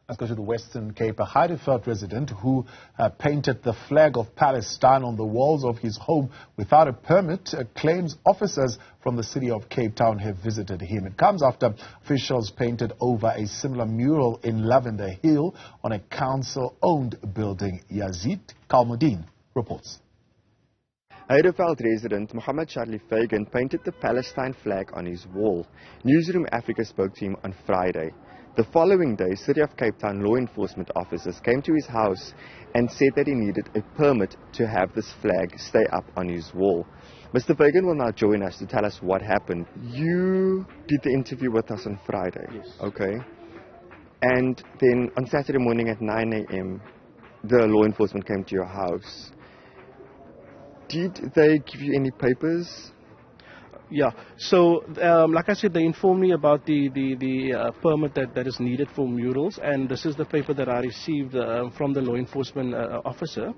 Let's go to the Western Cape. A Heideveld resident who painted the flag of Palestine on the walls of his home without a permit claims officers from the city of Cape Town have visited him. It comes after officials painted over a similar mural in Lavender Hill on a council-owned building. Yazeed Kamaldien reports. Heideveld resident Mohammed Charlie Fagan painted the Palestine flag on his wall. Newzroom Afrika spoke to him on Friday. The following day, City of Cape Town law enforcement officers came to his house and said that he needed a permit to have this flag stay up on his wall. Mr. Fagan will now join us to tell us what happened. You did the interview with us on Friday. Yes. Okay. And then on Saturday morning at 9 a.m., the law enforcement came to your house. Did they give you any papers? Yeah, so like I said, they informed me about the permit that is needed for murals, and this is the paper that I received from the law enforcement officer.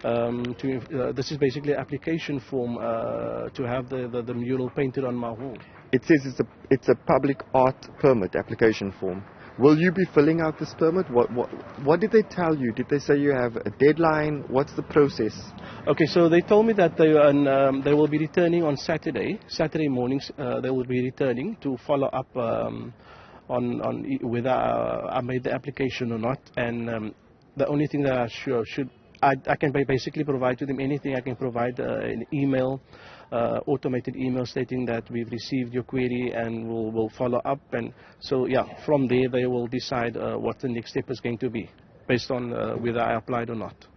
This is basically an application form to have the mural painted on my wall. It says it's a public art permit application form. Will you be filling out this permit? What did they tell you? Did they say you have a deadline? What's the process? Okay, so they told me that they will be returning on Saturday mornings. They will be returning to follow up on whether I made the application or not. And the only thing that I can basically provide to them anything. I can provide an email, automated email stating that we've received your query and we'll follow up. And so, yeah, from there they will decide what the next step is going to be based on whether I applied or not.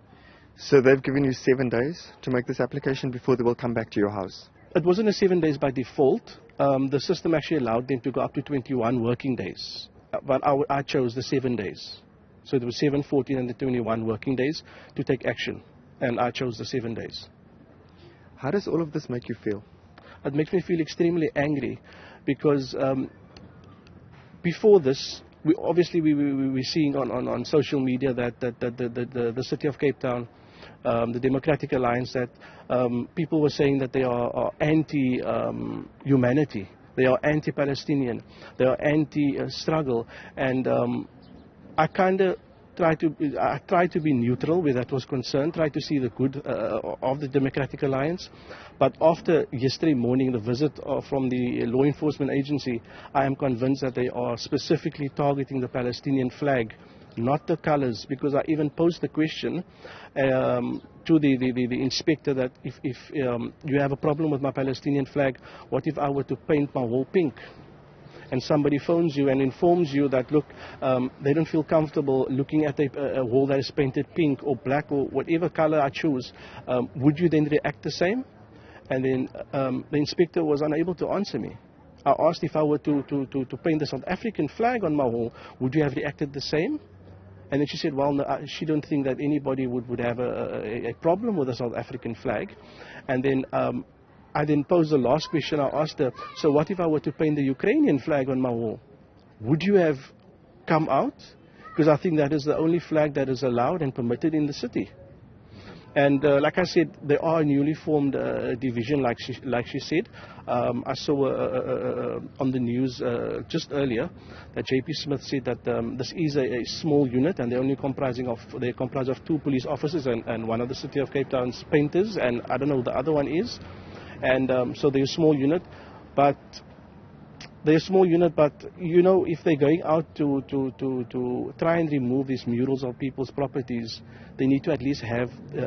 So they've given you 7 days to make this application before they will come back to your house? It wasn't a 7 days by default. The system actually allowed them to go up to 21 working days. But I chose the 7 days. So it was 7, 14 and the 21 working days to take action. And I chose the 7 days. How does all of this make you feel? It makes me feel extremely angry because before this, we were seeing on social media that the City of Cape Town, the Democratic Alliance, that people were saying that they are anti-humanity, they are anti-Palestinian, they are anti-struggle, and I try to be neutral where that was concerned, try to see the good of the Democratic Alliance. But after yesterday morning, the visit from the law enforcement agency, I am convinced that they are specifically targeting the Palestinian flag, not the colors, because I even posed the question to the inspector that if you have a problem with my Palestinian flag, what if I were to paint my wall pink? And somebody phones you and informs you that, look, they don't feel comfortable looking at a wall that is painted pink or black or whatever color I choose, would you then react the same? And then the inspector was unable to answer me. I asked if I were to paint the South African flag on my wall, would you have reacted the same? And then she said, well, no, she don't think that anybody would have a problem with the South African flag. And then I then posed the last question. I asked her, so what if I were to paint the Ukrainian flag on my wall? Would you have come out? Because I think that is the only flag that is allowed and permitted in the city. And like I said, there are a newly formed division, like she said. I saw on the news just earlier that J.P. Smith said that this is a small unit, and they're comprised of 2 police officers and one of the City of Cape Town's painters, and I don't know who the other one is. And so they're a small unit, but you know, if they're going out to try and remove these murals of people's properties, they need to at least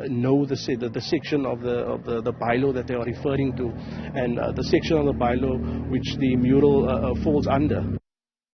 know the section of the bylaw that they are referring to, and the section of the bylaw which the mural falls under.